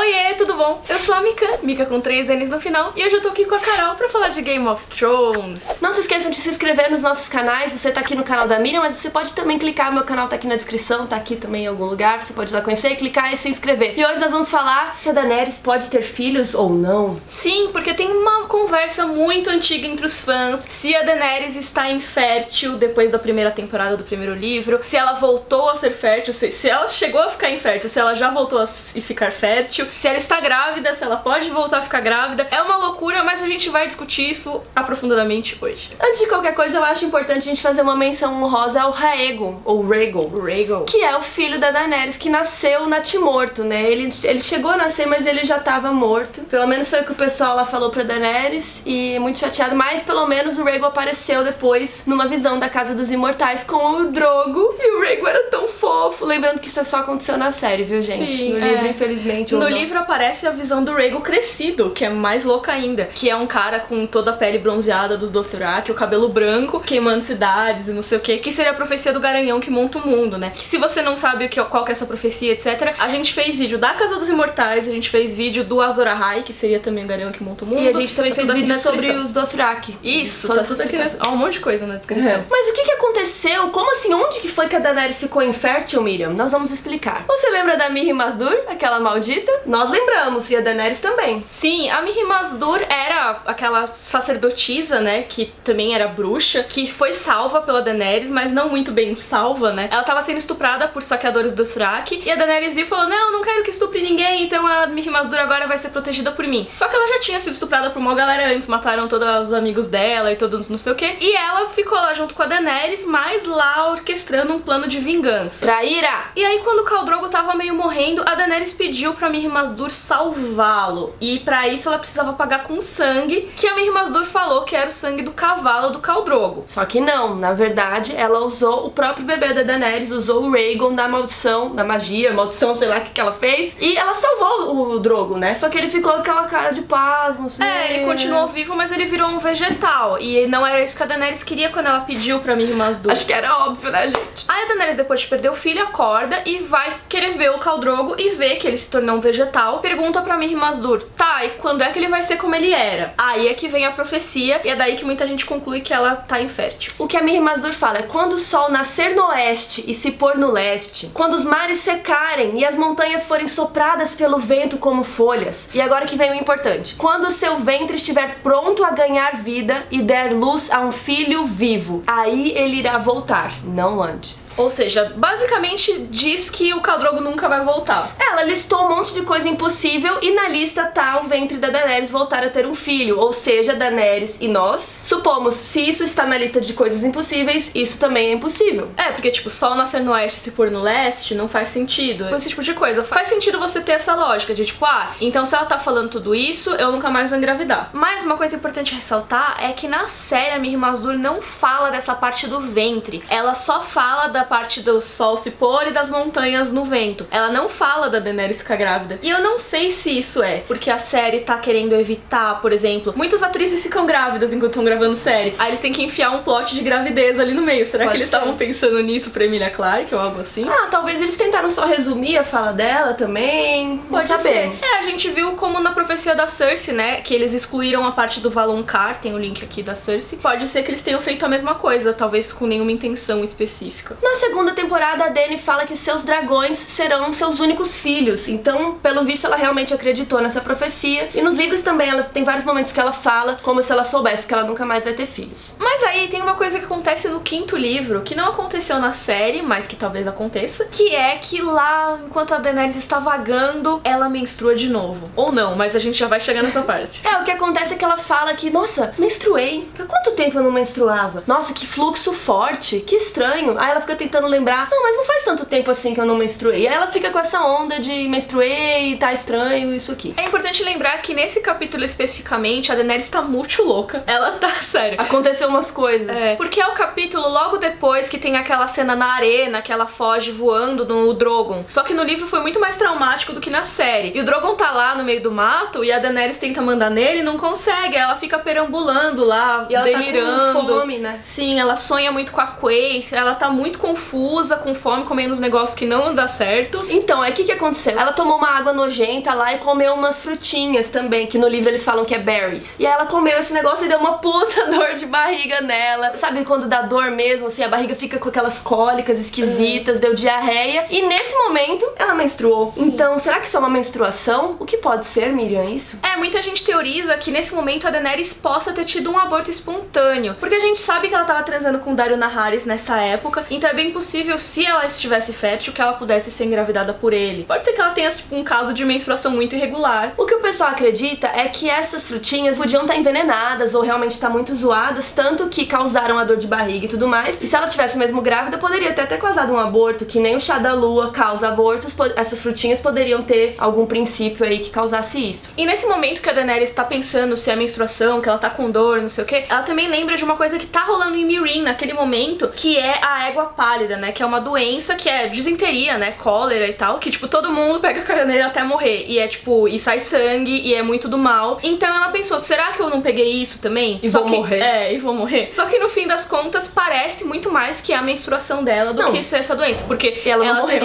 Oiê, tudo bom? Eu sou a Mika com 3 N's no final, e hoje eu tô aqui com a Carol pra falar de Game of Thrones. Não se esqueçam de se inscrever nos nossos canais. Você tá aqui no canal da Miriam, mas você pode também clicar, meu canal tá aqui na descrição, tá aqui também em algum lugar, você pode ir lá conhecer, clicar e se inscrever. E hoje nós vamos falar se a Daenerys pode ter filhos ou não. Sim, porque tem uma conversa muito antiga entre os fãs, se a Daenerys está infértil depois da primeira temporada do primeiro livro, se ela voltou a ser fértil, se ela chegou a ficar infértil, se ela já voltou a ficar fértil, se ela está grávida, se ela pode voltar a ficar grávida. É uma loucura, mas a gente vai discutir isso aprofundadamente hoje. Antes de qualquer coisa, eu acho importante a gente fazer uma menção honrosa ao Rhaegon, ou Rhaegon, que é o filho da Daenerys, que nasceu natimorto, né? Ele chegou a nascer, mas ele já tava morto. Pelo menos foi o que o pessoal lá falou pra Daenerys, e é muito chateado, mas pelo menos o Rhaegon apareceu depois numa visão da Casa dos Imortais com o Drogo, e o Rhaegon era tão fofo. Lembrando que isso só aconteceu na série, viu, gente? Sim, no livro, infelizmente, no livro aparece a visão do Rhaegon crescido, que é mais louca ainda, que é um cara com toda a pele bronzeada dos Dothraki, o cabelo branco, queimando cidades e não sei o que seria a profecia do Garanhão que monta o mundo, né? Que se você não sabe qual que é essa profecia, etc., a gente fez vídeo da Casa dos Imortais, a gente fez vídeo do Azor Ahai, que seria também o Garanhão que monta o mundo. E a gente também fez vídeo sobre os Dothraki. Isso, tá tudo aqui, um monte de coisa na descrição. Mas o que aconteceu? Como assim? Onde que foi que a Daenerys ficou infértil, Miriam? Nós vamos explicar. Você lembra da Mirri Maz-Duur, aquela maldita? Nós lembramos, e a Daenerys também. Sim, a Mirri Maz-Duur era aquela sacerdotisa, né, que também era bruxa, que foi salva pela Daenerys, mas não muito bem salva, né? Ela tava sendo estuprada por saqueadores do Dothraki, e a Daenerys viu e falou, não quero que estupre ninguém, então a Mirri Maz-Duur agora vai ser protegida por mim. Só que ela já tinha sido estuprada por uma galera antes, mataram todos os amigos dela e todos não sei o que, e ela ficou lá junto com a Daenerys, mas lá orquestrando um plano de vingança. Traíra! E aí quando o Khal Drogo tava meio morrendo, a Daenerys pediu pra Mirri Maz-Duur salvá-lo, e pra isso ela precisava pagar com sangue, que a Mirri Maz-Duur falou que era o sangue do cavalo do Khal Drogo. Só que não, na verdade, ela usou o próprio bebê da Daenerys, usou o Rhaegon da maldição, da magia, maldição, sei lá o que ela fez, e ela salvou o Drogo, né? Só que ele ficou com aquela cara de pasmo, assim. Ele continuou vivo, mas ele virou um vegetal, e não era isso que a Daenerys queria quando ela pediu pra Mirri Maz-Duur. Acho que era óbvio, né, gente? Aí a Daenerys, depois de perder o filho, acorda e vai querer ver o Khal Drogo e vê que ele se tornou um vegetal. Pergunta pra Mirri Maz-Duur, tá, e quando é que ele vai ser como ele era? Aí é que vem a profecia, e é daí que muita gente conclui que ela tá infértil. O que a Mirri Maz-Duur fala é quando o sol nascer no oeste e se pôr no leste, quando os mares secarem e as montanhas forem sopradas pelo vento como folhas. E agora que vem o importante. Quando o seu ventre estiver pronto a ganhar vida e der luz a um filho vivo, aí ele irá voltar, não antes. Ou seja, basicamente diz que o Khal Drogo nunca vai voltar. Ela listou um monte de coisa impossível e na lista tá o ventre da Daenerys voltar a ter um filho. Ou seja, Daenerys e nós supomos, se isso está na lista de coisas impossíveis, isso também é impossível. Porque tipo, sol nascer no oeste e se pôr no leste não faz sentido. Esse tipo de coisa. Faz sentido você ter essa lógica de tipo, então se ela tá falando tudo isso, eu nunca mais vou engravidar. Mas uma coisa importante ressaltar é que na série a Mirri Maz-Duur não fala dessa parte do ventre. Ela só fala da parte do sol se pôr e das montanhas no vento. Ela não fala da Daenerys ficar grávida. E eu não sei se isso é porque a série tá querendo evitar, por exemplo, muitas atrizes ficam grávidas enquanto estão gravando série. Aí eles têm que enfiar um plot de gravidez ali no meio. Será que eles estavam pensando nisso pra Emilia Clarke ou algo assim? Talvez eles tentaram só resumir a fala dela também. Pode saber. A gente viu como na profecia da Cersei, né, que eles excluíram a parte do Valonqar, tem o link aqui da Cersei. Pode ser que eles tenham feito a mesma coisa, talvez com nenhuma intenção específica. Na segunda temporada, a Dany fala que seus dragões serão seus únicos filhos. Então, pelo visto, ela realmente acreditou nessa profecia. E nos livros também, ela tem vários momentos que ela fala como se ela soubesse que ela nunca mais vai ter filhos. Mas aí tem uma coisa que acontece no 5º livro, que não aconteceu na série, mas que talvez aconteça, que é que lá, enquanto a Daenerys está vagando, ela menstrua de novo. Ou não, mas a gente já vai chegar nessa parte. O que acontece é que ela fala que, nossa, menstruei. Há quanto tempo eu não menstruava? Nossa, que fluxo forte, que estranho. Aí ela fica tentando lembrar, não, mas não faz tanto tempo assim que eu não menstruei. E aí ela fica com essa onda de menstruei, tá estranho, isso aqui. É importante lembrar que nesse capítulo especificamente, a Daenerys tá muito louca. Ela tá, sério. Aconteceu umas coisas. Porque é o capítulo logo depois que tem aquela cena na arena, que ela foge voando no Drogon. Só que no livro foi muito mais traumático do que na série. E o Drogon tá lá no meio do mato e a Daenerys tenta mandar nele e não consegue. Ela fica perambulando lá, e ela delirando. Tá com fome, né? Sim, ela sonha muito com a Quaithe, ela tá muito confusa, com fome, comendo uns negócios que não dá certo. Então, aí o que aconteceu? Ela tomou uma água nojenta lá e comeu umas frutinhas também, que no livro eles falam que é berries. E ela comeu esse negócio e deu uma puta dor de barriga nela. Sabe quando dá dor mesmo, assim, a barriga fica com aquelas cólicas esquisitas, deu diarreia. E nesse momento, ela menstruou. Sim. Então, será que isso é uma menstruação? O que pode ser, Miriam, isso? Muita gente teoriza que nesse momento a Daenerys possa ter tido um aborto espontâneo. Porque a gente sabe que ela tava transando com Daario Naharis nessa época, então é bem possível, se ela estivesse fértil, que ela pudesse ser engravidada por ele. Pode ser que ela tenha, tipo, um caso de menstruação muito irregular. O que o pessoal acredita é que essas frutinhas podiam estar envenenadas ou realmente estar muito zoadas, tanto que causaram a dor de barriga e tudo mais. E se ela tivesse mesmo grávida, poderia ter até causado um aborto, que nem o chá da lua causa abortos, essas frutinhas poderiam ter algum princípio aí que causasse isso. E nesse momento que a Daenerys tá pensando se é menstruação, que ela tá com dor, não sei o que, ela também lembra de uma coisa que tá rolando em Meereen naquele momento, que é a égua pálida, né? Que é uma doença que é disenteria, né? Cólera e tal, que, tipo, todo mundo pega caganeira até morrer. E é, tipo, e sai sangue, e é muito do mal. Então ela pensou, será que eu não peguei isso também? E vou morrer. E vou morrer. Só que no fim das contas, parece muito mais que a menstruação dela do que ser essa doença. Porque ela não morreu.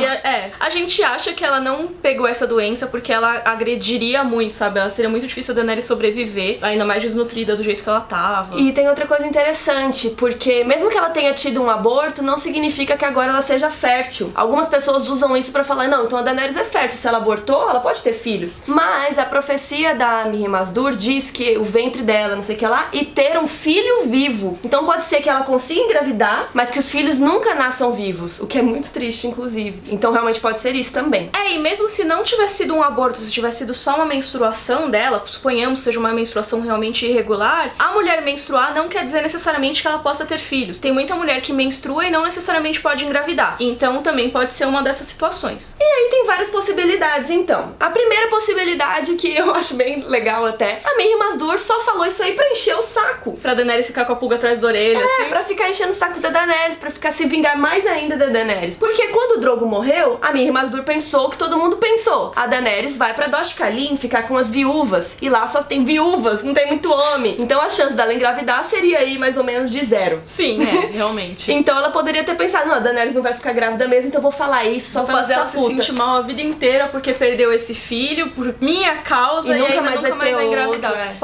A gente acha que ela não pegou essa doença porque ela agrediria muito, sabe? Ela seria muito difícil a Daenerys sobreviver, ainda mais desnutrida do jeito que ela tava. E tem outra coisa interessante, porque mesmo que ela tenha tido um aborto, não significa que agora ela seja fértil. Algumas pessoas usam isso pra falar, não, então a Daenerys é fértil, se ela abortou, ela pode ter filhos. Mas a profecia da Mirri Maz Duur diz que o ventre dela, não sei o que lá, e ter um filho vivo. Então pode ser que ela consiga engravidar, mas que os filhos nunca nasçam vivos, o que é muito triste, inclusive. Então realmente pode ser isso também. E mesmo se não tivesse sido um aborto, se tivesse sido só uma menstruação dela, suponhamos seja uma menstruação realmente irregular, a mulher menstruar não quer dizer necessariamente que ela possa ter filhos. Tem muita mulher que menstrua e não necessariamente pode engravidar. Então também pode ser uma dessas situações. E aí tem várias possibilidades, então. A primeira possibilidade, que eu acho bem legal até, a Mirri Maz Duur só falou isso aí pra encher o saco. Pra Daenerys ficar com a pulga atrás da orelha, assim. Pra ficar enchendo o saco da Daenerys, pra ficar se vingar mais ainda da Daenerys. Porque quando o Drogo morreu, a Mirri Maz Duur pensou o que todo mundo pensou. A Daenerys vai pra Dosh Khalin ficar com as viúvas. E lá só tem viúvas, não tem muito homem. Então a chance dela engravidar seria aí mais ou menos de 0. Sim, realmente. Então ela poderia ter pensado, não, a Daenerys não vai ficar grávida mesmo, então eu vou falar isso só vou pra fazer ela se sentir mal a vida inteira porque perdeu esse filho, por minha causa, e nunca mais vai engravidar. Outro,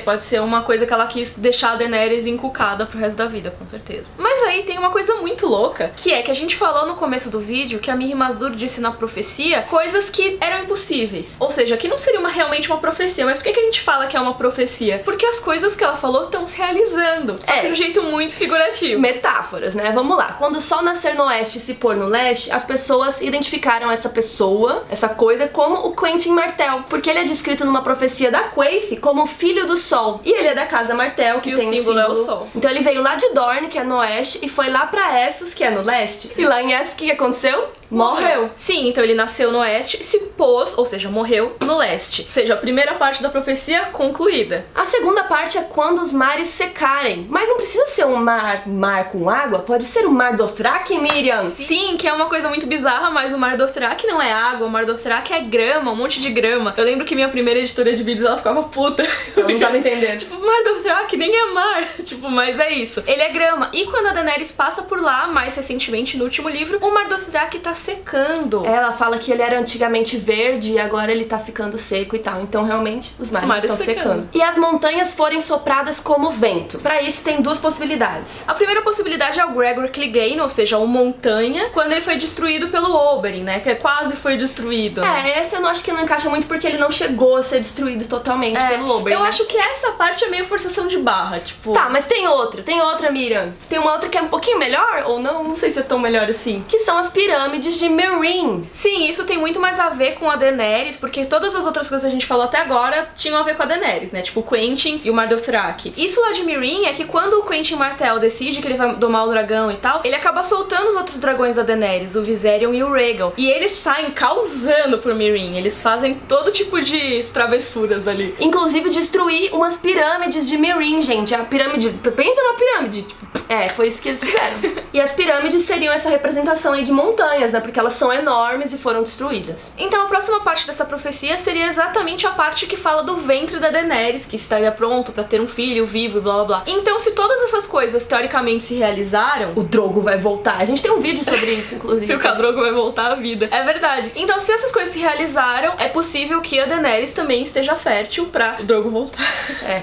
Pode ser uma coisa que ela quis deixar a Daenerys encucada pro resto da vida, com certeza. Mas aí tem uma coisa muito louca, que é que a gente falou no começo do vídeo que a Mirri Maz Duur disse na profecia coisas que eram impossíveis. Ou seja, que não seria realmente uma profecia, mas por que a gente fala que é uma profecia? Porque as coisas que ela falou estão se realizando, só que de um jeito muito figurativo. Metáforas, né? Vamos lá. Quando o sol nascer no oeste e se pôr no leste, as pessoas identificaram essa pessoa, essa coisa, como o Quentyn Martell, porque ele é descrito numa profecia da Quaithe como o filho do sol. E ele é da casa Martell, que tem o símbolo é o sol. Então ele veio lá de Dorne, que é no oeste, e foi lá pra Essos, que é no leste. E lá em Essos, o que aconteceu? Morreu. Sim, então ele nasceu no oeste e se pôs, ou seja, morreu no leste. Ou seja, a primeira parte da profecia concluída. A segunda parte é quando os mares secarem. Mas não precisa ser um mar com água, pode ser o Mar Dothraki, Miriam. Sim, que é uma coisa muito bizarra, mas o Mar Dothraki não é água, o Mar Dothraki é grama, um monte de grama. Eu lembro que minha primeira editora de vídeos, ela ficava puta. Eu não tava entendendo. Tipo, Mar Dothraki nem é mar. Tipo, mas é isso. Ele é grama. E quando a Daenerys passa por lá, mais recentemente no último livro, o Mar Dothraki tá secando. Ela fala que ele era antigamente verde e agora ele tá ficando seco e tal. Então, realmente, os mares estão secando. E as montanhas forem sopradas como vento. Pra isso, tem duas possibilidades. A primeira possibilidade é o Gregor Clegane, ou seja, o Montanha, quando ele foi destruído pelo Oberyn, né? Que quase foi destruído. Esse eu não acho que não encaixa muito porque ele não chegou a ser destruído totalmente pelo Oberyn. Eu acho que essa parte é meio forçação de barra, tipo... Tá, mas tem outra, Miriam. Tem uma outra que é um pouquinho melhor, ou não? Não sei se é tão melhor assim. Que são as pirâmides de Meereen. Sim, isso tem muito mais a ver com a Daenerys, porque todas as outras coisas que a gente falou até agora tinham a ver com a Daenerys, né? Tipo o Quentyn e o Mar Dothraki. Isso lá de Meereen é que quando o Quentyn Martell decide que ele vai domar o dragão e tal, ele acaba soltando os outros dragões da Daenerys, o Viserion e o Rhaegal. E eles saem causando por Meereen. Eles fazem todo tipo de travessuras ali. Inclusive destruir umas pirâmides de Meereen, gente. A pirâmide... Pensa numa pirâmide, tipo... foi isso que eles fizeram. E as pirâmides seriam essa representação aí de montanhas, né? Porque elas são enormes e foram destruídas. Então a próxima parte dessa profecia seria exatamente a parte que fala do ventre da Daenerys, que estaria pronto pra ter um filho vivo e blá blá blá. Então se todas essas coisas teoricamente se realizaram, o Drogo vai voltar. A gente tem um vídeo sobre isso, inclusive. Se o Khal Drogo vai voltar à vida. É verdade. Então se essas coisas se realizaram, é possível que a Daenerys também esteja fértil pra o Drogo voltar.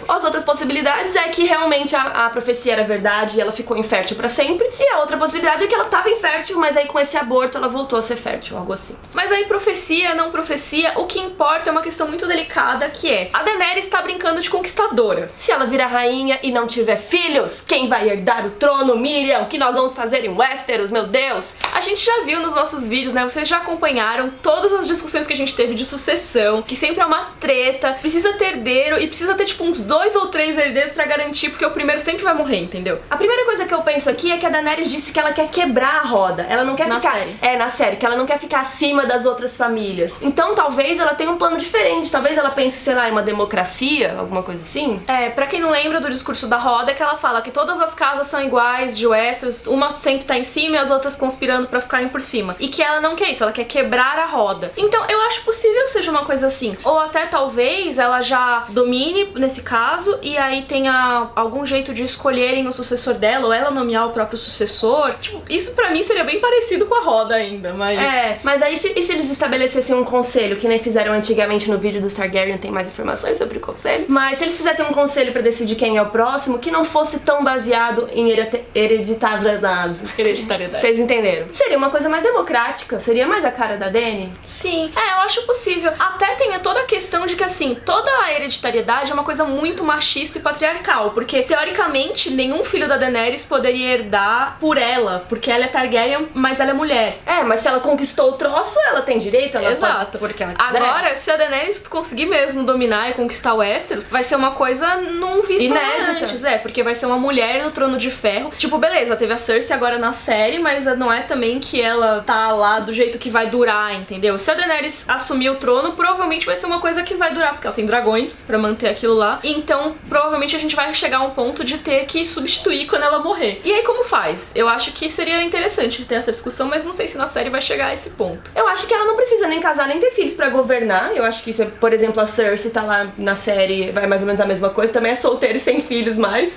As outras possibilidades é que realmente a profecia era verdade e ela ficou infértil pra sempre. E a outra possibilidade é que ela tava infértil, mas aí com esse aborto ela voltou a ser fértil, algo assim. Mas aí profecia, não profecia, o que importa é uma questão muito delicada, que é a Daenerys tá brincando de conquistadora. Se ela virar rainha e não tiver filhos, quem vai herdar o trono, Miriam? O que nós vamos fazer em Westeros, meu Deus? A gente já viu nos nossos vídeos, né? Vocês já acompanharam todas as discussões que a gente teve de sucessão, que sempre é uma treta, precisa ter herdeiro e precisa ter tipo uns 2 ou 3 herdeiros pra garantir, porque o primeiro sempre vai morrer, entendeu? A primeira coisa que eu penso aqui é que a Daenerys disse que ela quer quebrar a roda. Ela não quer na ficar... série. Na série, que ela não quer ficar acima das outras famílias. Então talvez ela tenha um plano diferente. Talvez ela pense, sei lá, em uma democracia, alguma coisa assim. Pra quem não lembra do discurso da roda, é que ela fala que todas as casas são iguais de Westeros, uma sempre tá em cima e as outras conspirando pra ficarem por cima. E que ela não quer isso, ela quer quebrar a roda. Então eu acho possível que seja uma coisa assim. Ou até talvez ela já domine nesse caso e aí tenha algum jeito de escolherem o sucessor dela, ou ela nomear o próprio sucessor. Tipo, isso pra mim seria bem parecido com a roda ainda, mas... mas aí se eles estabelecessem um conselho, que nem fizeram antigamente no vídeo dos Targaryen, tem mais informações sobre o conselho. Mas se eles fizessem um conselho pra decidir quem é o próximo, que não fosse tão baseado em hereditariedade. Vocês entenderam? Seria uma coisa mais democrática, seria mais a cara da Dany. Sim, eu acho possível. Até tem toda a questão de que, assim, toda a hereditariedade é uma coisa muito machista e patriarcal, porque, teoricamente, nenhum filho da Daenerys poderia herdar por ela, porque ela é Targaryen, mas ela é mulher. Mas se ela conquistou o troço, ela tem direito, ela Exato. Pode, porque ela quiser. Agora, se a Daenerys conseguir mesmo dominar e conquistar o Westeros, vai ser uma coisa não vista inédita antes, porque vai ser uma mulher no trono de ferro. Tipo, beleza, teve a Cersei agora na série, mas não é também que ela tá lá do jeito que vai durar, entendeu? Se a Daenerys assumir o trono, provavelmente vai ser uma coisa que vai durar, porque ela tem dragões pra manter aquilo lá. Então, provavelmente a gente vai chegar a um ponto de ter que substituir quando ela morrer. E aí, como faz? Eu acho que seria interessante ter essa discussão, mas não sei se na série vai chegar a esse ponto. Eu acho que ela não precisa nem casar, nem ter filhos pra governar. Eu acho que isso é, por exemplo, a Cersei tá lá na série, vai mais ou menos a mesma coisa, também é solteira e sem filhos mais.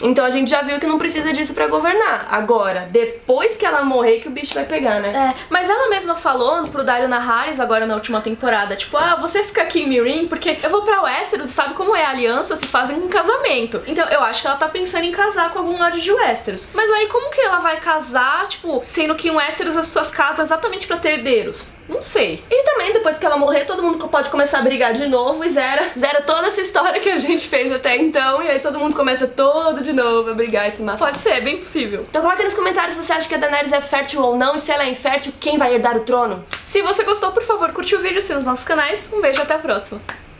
Então a gente já viu que não precisa disso pra governar. Agora, depois que ela morrer, que o bicho vai pegar, né? Mas ela mesma falou pro Daario Naharis, agora na última temporada, tipo, você fica aqui em Meereen, porque eu vou pra Westeros e sabe como é a aliança, se fazem um casamento. Então eu acho que ela tá pensando em casar com algum lord de Westeros. Mas aí como que ela vai casar, tipo, sendo que em Westeros as pessoas casam exatamente pra ter herdeiros? Não sei. E também, depois que ela morrer, todo mundo pode começar a brigar de novo e zera toda essa história que a gente fez até então, e aí todo mundo começa todo de novo a brigar e se matar. Pode ser, é bem possível. Então coloca nos comentários se você acha que a Daenerys é fértil ou não, e se ela é infértil, quem vai herdar o trono? Se você gostou, por favor, curte o vídeo, siga os nossos canais. Um beijo, até a próxima.